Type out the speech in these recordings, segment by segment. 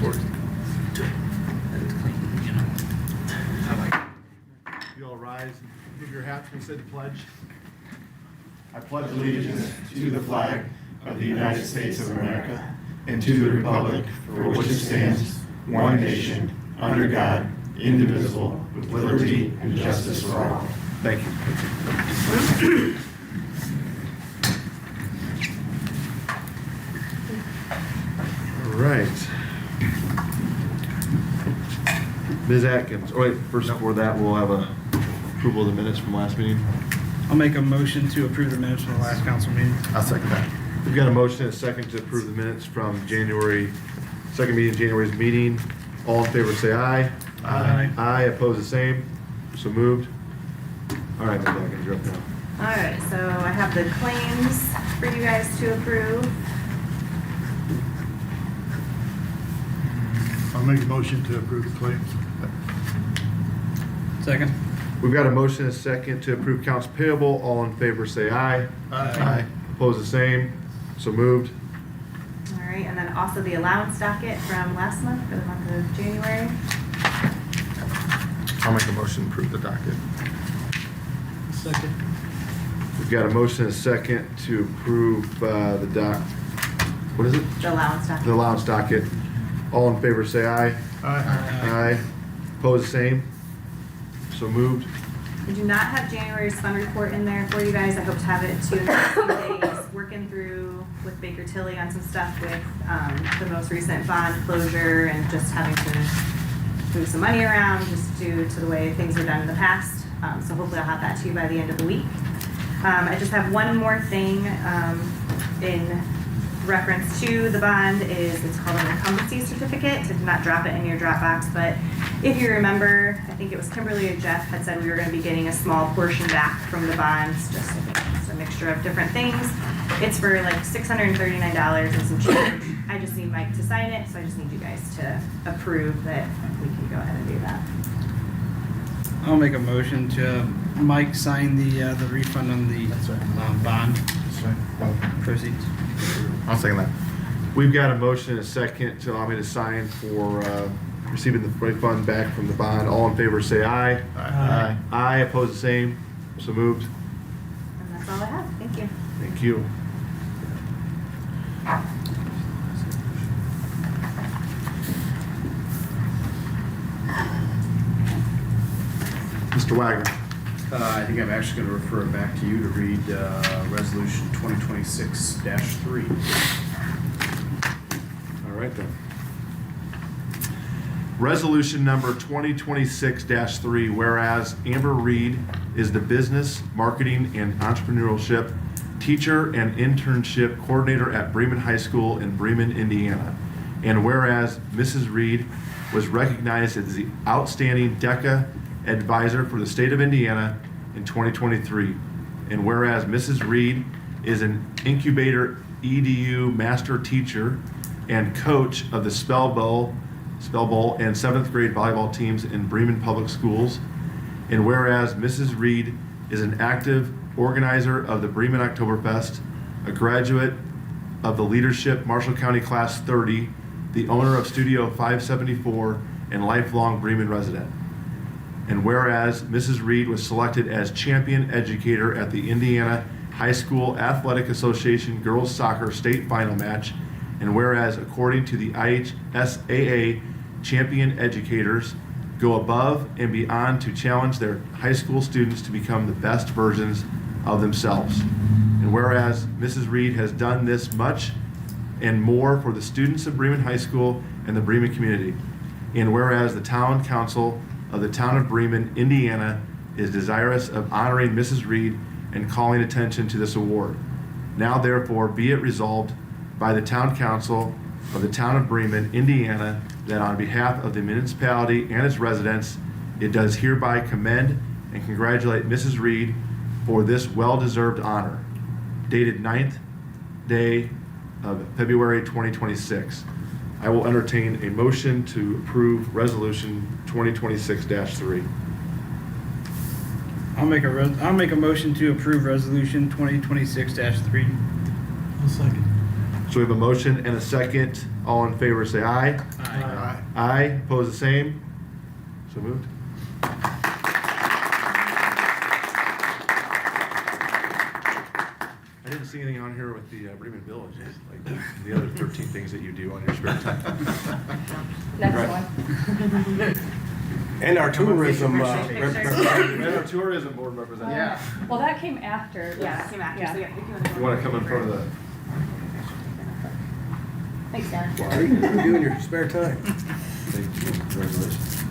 You all rise and give your hats when we say the pledge. I pledge allegiance to the flag of the United States of America and to the republic for which it stands, one nation, under God, indivisible, with liberty and justice for all. Thank you. All right. Ms. Atkins, oh wait, first before that, we'll have a approval of the minutes from last meeting. I'll make a motion to approve the minutes from the last council meeting. I'll second that. We've got a motion and a second to approve the minutes from second meeting of January's meeting. All in favor say aye. Aye. Aye, oppose the same. So moved. All right, Ms. Atkins, you're up now. All right, so I have the claims for you guys to approve. I'll make a motion to approve the claims. Second. We've got a motion and a second to approve accounts payable. All in favor say aye. Aye. Oppose the same. So moved. All right, and then also the allowance docket from last month, for the month of January. I'll make a motion to approve the docket. Second. We've got a motion and a second to approve what is it? The allowance The docket. allowance docket. All in favor say aye. Aye. Oppose the same. So moved. We do not have January's fund report in there for you guys. I hope to have it to you in the next few days. Working through with Baker Tilly on some stuff with the most recent bond closure and just having to move some money around just due to the way things were done in the past. So hopefully I'll have that to you by the end of the week. I just have one more thing in reference to the bond is it's called an incumbency certificate. I did not drop it in your Dropbox, but if you remember, I think it was Kimberly or Jeff had said we were going to be getting a small portion back from the bonds, just I think it's a mixture of different things. It's for like $639 and some change. I just need Mike to sign it, so I just need you guys to approve that we can go ahead and do that. I'll make a motion to Mike sign the refund on the bond proceeds. I'll second that. We've got a motion and a second to allow me to sign for receiving the refund back from the bond. All in favor say aye. Aye. Aye, oppose the same. So moved. And that's all I have. Thank you. Thank you. Mr. Wagner. I think I'm actually going to refer it back to you to read Resolution 2026-3. All right then. Resolution number 2026-3, whereas Amber Reed is the Business, Marketing, and Entrepreneurship Teacher and Internship Coordinator at Bremen High School in Bremen, Indiana. And whereas Mrs. Reed was recognized as the Outstanding DECA Advisor for the State of Indiana in 2023. And whereas Mrs. Reed is an Incubator EDU Master Teacher and Coach of the Spell Bowl and 7th grade volleyball teams in Bremen Public Schools. And whereas Mrs. Reed is an active organizer of the Bremen Oktoberfest, a graduate of the Leadership Marshall County Class 30, the owner of Studio 574, and lifelong Bremen resident. And whereas Mrs. Reed was selected as champion educator at the Indiana High School Athletic Association Girls Soccer State Final Match, and whereas according to the IHSAA, champion educators go above and beyond to challenge their high school students to become the best versions of themselves. And whereas Mrs. Reed has done this much and more for the students of Bremen High School and the Bremen community. And whereas the Town Council of the Town of Bremen, Indiana, is desirous of honoring Mrs. Reed and calling attention to this award. Now therefore be it resolved by the Town Council of the Town of Bremen, Indiana, that on behalf of the municipality and its residents, it does hereby commend and congratulate Mrs. Reed for this well-deserved honor. Dated 9th day of February 2026. I will entertain a motion to approve Resolution 2026-3. I'll make a motion to approve Resolution 2026-3. I'll second. So we have a motion and a second. All in favor, say aye. Aye. Aye, opposed the same? So moved. I didn't see anything on here with the Bremen Village, like the other 13 things that you do on your spare time. Next Right. one. And our tourism, And our tourism board representative. Yeah. Well, that came after. Yeah, this. it came after, Yeah. so yeah, if you want to. You want to come in front of the, Thanks, Darren. what are you doing in your spare time? thank you, congratulations.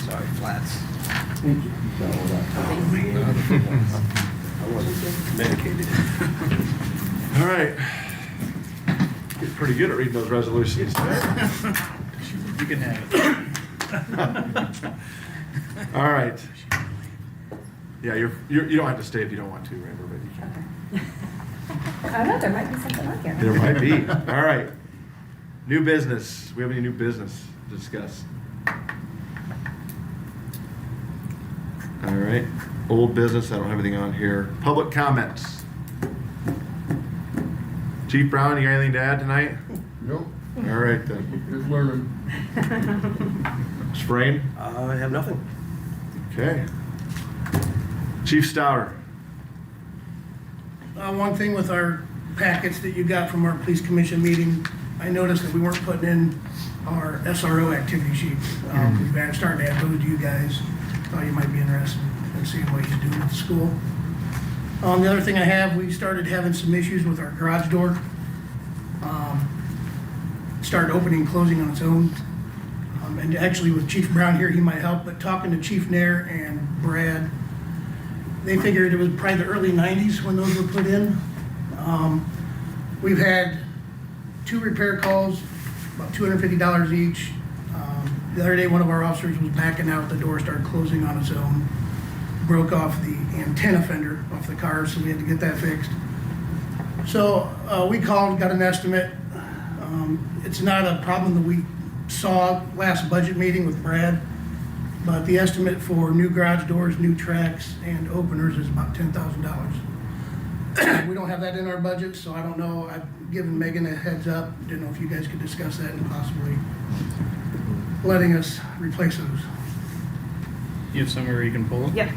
Sorry, flats. I wasn't medicated. All right. Getting pretty good at reading those resolutions. You can have it. All right. Yeah, you don't have to stay if you don't want to, Amber, but you can. I don't know, there might be something on here. There might be. All right. New business. We have any new business to discuss? All right. Old business. I don't have anything on here. Public comments. Chief Brown, you got anything to add tonight? Nope, All right then. just learning. Sprain? I have nothing. Okay. Chief Stouter. One thing with our packets that you got from our police commission meeting, I noticed that we weren't putting in our SRO activity sheet. We've been starting to add those to you guys. Thought you might be interested in seeing what he's doing at the school. The other thing I have, we started having some issues with our garage door. Started opening and closing on its own. And actually with Chief Brown here, he might help, but talking to Chief Nair and Brad, they figured it was probably the early 90s when those were put in. We've had 2 repair calls, about $250 each. The other day, one of our officers was backing out, the door started closing on its own, broke off the antenna fender off the car, so we had to get that fixed. So we called, got an estimate. It's not a problem that we saw last budget meeting with Brad, but the estimate for new garage doors, new tracks, and openers is about $10,000. We don't have that in our budget, so I don't know. I've given Megan a heads up. Didn't know if you guys could discuss that and possibly letting us replace those. You have somewhere you can pull them? Yep.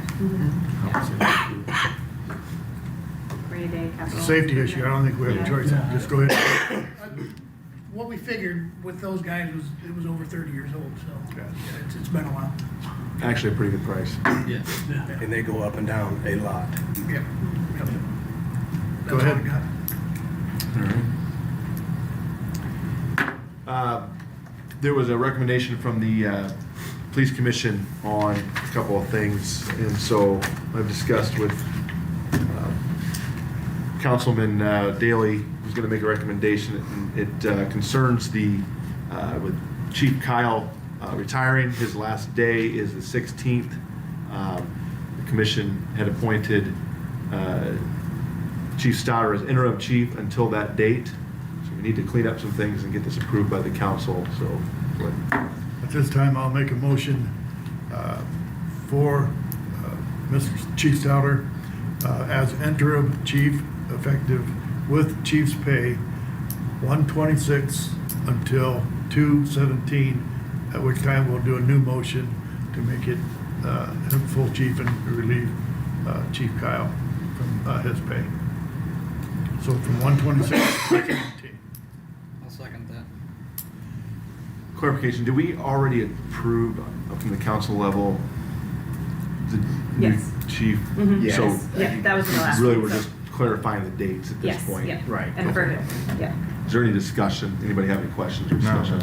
Rainy day capital. Safety issue, I don't think we have a choice, just go ahead. What we figured with those guys was, it was over 30 years old, so yeah, it's been a while. Actually, a pretty good price. Yeah. And they go up and down a lot. Yep. Yep. Go That's all ahead. I got. All right. There was a recommendation from the Police Commission on a couple of things, and so I've discussed with Councilman Daley, who's going to make a recommendation. And it concerns with Chief Kyle retiring. His last day is the 16th. The commission had appointed Chief Stouter as interim chief until that date. So we need to clean up some things and get this approved by the council. So, At this time, I'll make a motion for Mr. Chief Stouter as interim chief, effective with chief's pay, 1/26 until 2/17, at which time we'll do a new motion to make it him full chief and relieve Chief Kyle from his pay. So from 1/26 to 2/17. I'll second that. clarification, do we already approve from the council level the new Yes. chief? Mhm. Yes. So Yeah, that was in the last really, one, we're so- just clarifying the dates at this Yes, point. yeah. Right. And for him, yeah. Is there any discussion? Anybody have any questions or discussion?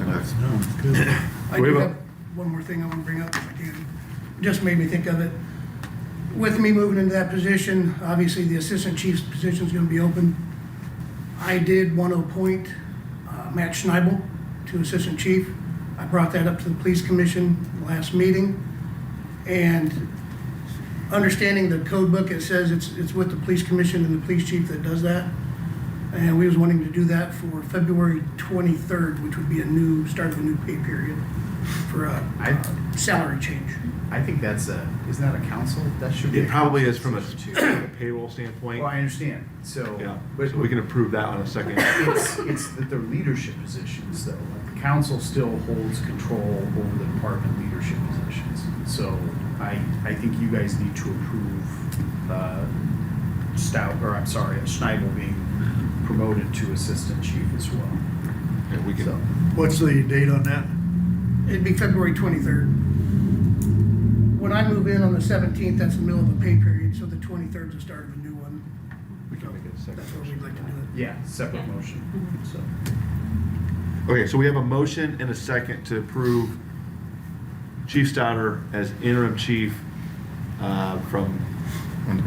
Good. I We do have a- have one more thing I want to bring up if I can. Just made me think of it. With me moving into that position, obviously the assistant chief's position is going to be open. I did want to appoint Matt Schneibel to assistant chief. I brought that up to the police commission last meeting. And understanding the code book, it says it's with the police commission and the police chief that does that. And we was wanting to do that for February 23rd, which would be start of a new pay period. for a I, salary change. I think that's isn't that a council? That should be. It probably is from a position too. payroll standpoint. Well, I understand, so. Yeah, But so we can approve that on a second. it's that they're leadership positions though. Like the council still holds control over the department leadership positions. So I think you guys need to approve, Schneibel being promoted to assistant chief as well. And we So, can, What's the date on that? It'd be February 23rd. When I move in on the 17th, that's the middle of a pay period, so the 23rd is the start of a new one. we can make it a second. That's where we'd like to do it. yeah, separate motion, so. Okay, so we have a motion and a second to approve Chief Stouter as interim chief from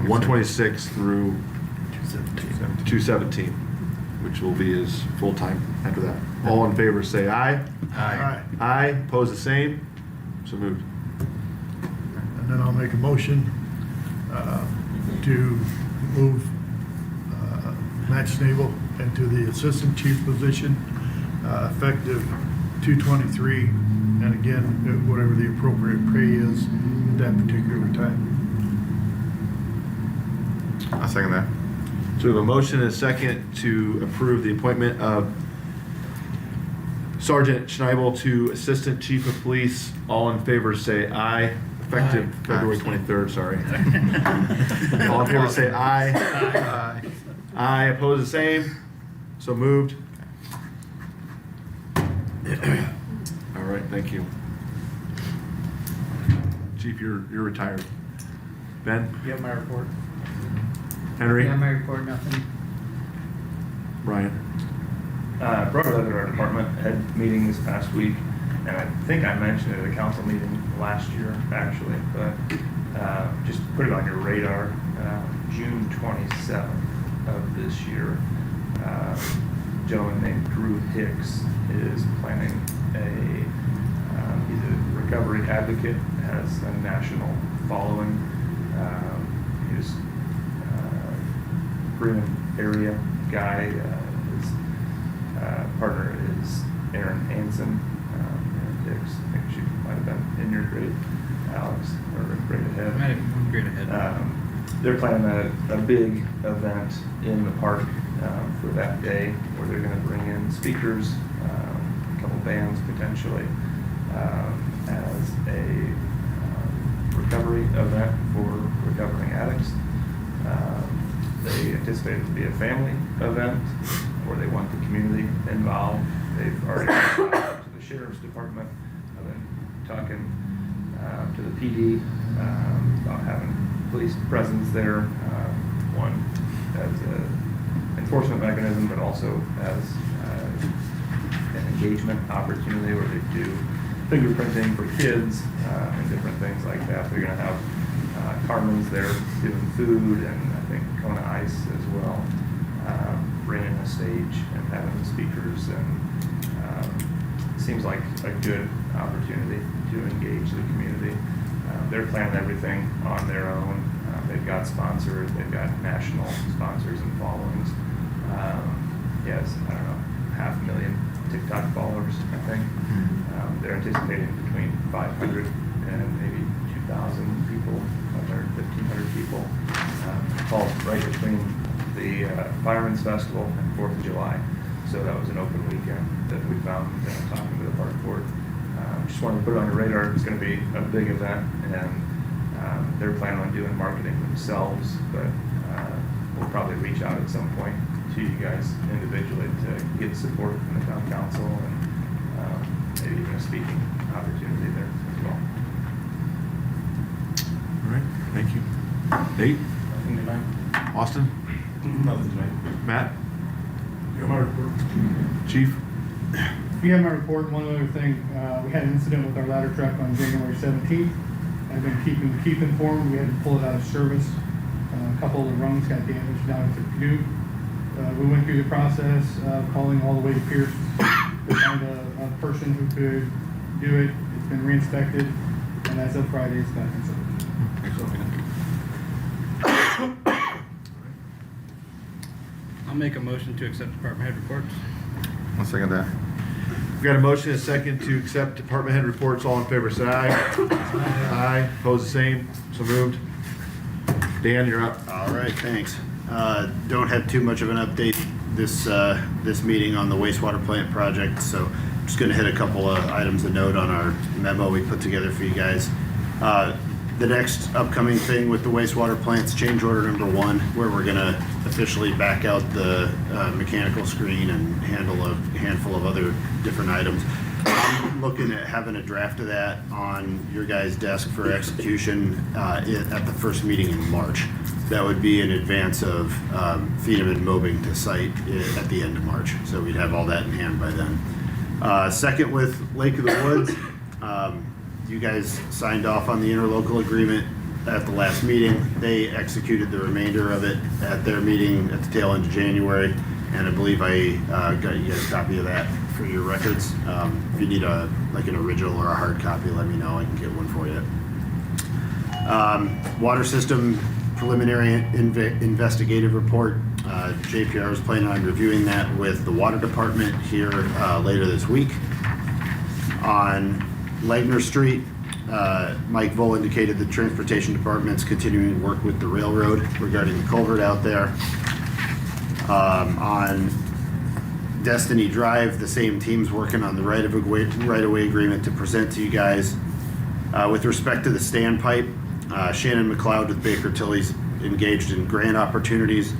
126 through 217, which will be his full-time after that. All in favor, say aye. Aye. Aye, opposed the same, so moved. And then I'll make a motion to move Matt Snabel into the assistant chief position, effective 2/23, and again, whatever the appropriate pay is at that particular time. I'll second that. So we have a motion and a second to approve the appointment of Sergeant Schneibel to Assistant Chief of Police. All in favor say aye, effective Aye. February 23rd, sorry. All in favor say aye. Aye. Aye, opposed the same, so moved. All right, thank you. Chief, you're retired. Ben? You have my report? Henry? Yeah, my report, nothing. Brian? Brought it up at our department head meeting this past week, and I think I mentioned it at a council meeting last year, actually, but just put it on your radar. June 27th of this year, a gentleman named Drew Hicks is planning he's a recovery advocate, has a national following. He's Bremen area guy. His partner is Erin Hansen. Erin Hicks, I think she might have been in your grade, Alex, or a grade ahead. Might have one grade ahead. They're planning a big event in the park for that day, where they're going to bring in speakers, a couple bands potentially, as a recovery event for recovering addicts. They anticipate it to be a family event, where they want the community involved. They've already reached out to the sheriff's department. I've been talking to the PD about having police presence there. One as an enforcement mechanism, but also as an engagement opportunity where they do fingerprinting for kids and different things like that. They're going to have Carmen's there doing food, and I think Kona Ice as well, bringing a stage and having the speakers, and seems like a good opportunity to engage the community. They're planning everything on their own. They've got sponsors, they've got national sponsors and followings. Yes, I don't know, 500,000 TikTok followers, I think. They're anticipating between 500 and maybe 2,000 people, 1,500 people. Falls right between the Fireman's Festival and 4th of July. So that was an open weekend that we found talking to the park board. Just wanted to put it on your radar. It's going to be a big event, and they're planning on doing marketing themselves, but we'll probably reach out at some point to you guys individually to get support from the town council, and maybe even a speaking opportunity there as well. All right, thank you. Nate? Nothing tonight? Austin? Nothing tonight. Matt? My report. Chief? You have my report. One other thing, we had an incident with our ladder truck on January 17th. I've been keeping Keith informed. We had to pull it out of service. A couple of the rungs got damaged down at the canoe. We went through the process of calling all the way to Pierce to find a person who could do it. It's been re-inspected, and as of Friday, it's back in service. I'll make a motion to accept department head reports. I'll second that. We got a motion and a second to accept department head reports. All in favor, say aye. Aye. Opposed, the same. So moved. Dan, you're up. All right, thanks. Don't have too much of an update this meeting on the wastewater plant project, so I'm just gonna hit a couple of items of note on our memo we put together for you guys. The next upcoming thing with the wastewater plant's change order number 1, where we're gonna officially back out the mechanical screen and handle a handful of other different items. I'm looking at having a draft of that on your guys' desk for execution at the first meeting in March. That would be in advance of feeding and mobbing to site at the end of March. So we'd have all that in hand by then. Second, with Lake of the Woods, you guys signed off on the interlocal agreement at the last meeting. They executed the remainder of it at their meeting at the tail end of January, and I believe I got you guys a copy of that for your records. If you need like an original or a hard copy, let me know. I can get one for you. Water system preliminary investigative report. JPR is planning on reviewing that with the water department here later this week. On Legner Street, Mike Voll indicated the transportation department's continuing to work with the railroad regarding the culvert out there. On Destiny Drive, the same team's working on the right-of-way agreement to present to you guys. With respect to the standpipe, Shannon McLeod with Baker Tilly's engaged in grant opportunities,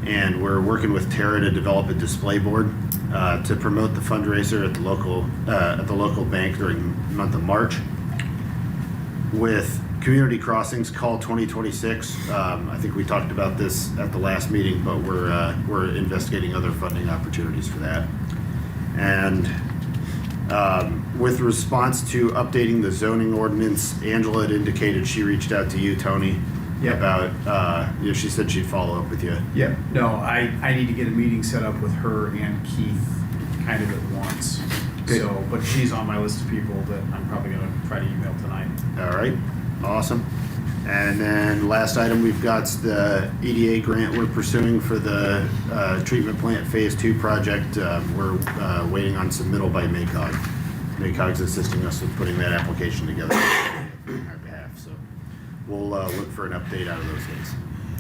and we're working with Terra to develop a display board to promote the fundraiser at the local bank during the month of March. With Community Crossings Call 2026, I think we talked about this at the last meeting, but we're investigating other funding opportunities for that. And with response to updating the zoning ordinance, Angela had indicated she reached out to you, Tony, about, she said she'd follow up with you. Yeah, no, I need to get a meeting set up with her and Keith kind of at once. Okay. So, but she's on my list of people that I'm probably gonna try to email tonight. All right, awesome. And then last item we've got's the EDA grant we're pursuing for the treatment plant phase 2 project. We're waiting on submittal by MACOG. MACOG's assisting us with putting that application together on our behalf. So we'll look for an update out of those days.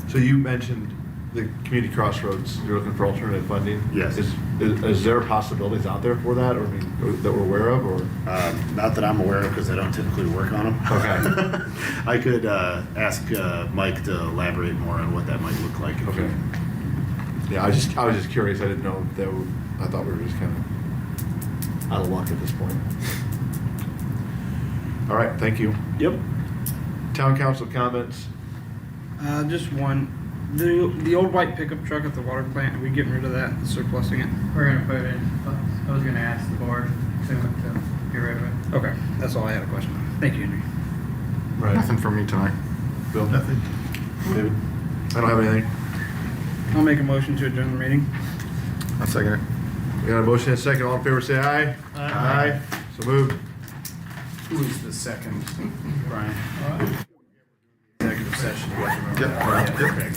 So you mentioned the community crossroads. You're looking for alternative funding. Yes. Is there possibilities out there for that, or that we're aware of, or? Not that I'm aware of, because I don't typically work on them. Okay. I could ask Mike to elaborate more on what that might look like. Okay. Yeah, I was just curious. I didn't know if I thought we were just kind of out of luck at this point. All right, thank you. Yep. Town council comments. Just one. The old white pickup truck at the water plant, are we getting rid of that, surplusing it? We're gonna put it in, I was gonna ask the board to get rid of it. Okay, that's all I had a question on. Thank you, Henry. Right. Nothing from me tonight. Bill? Nothing. David? I don't have anything. I'll make a motion to adjourn the meeting. I'll second it. We got a motion and a second. All in favor, say aye. Aye. So moved. Who is the second, Brian? Executive session, you guys remember? Yep. that? Yeah, okay, great.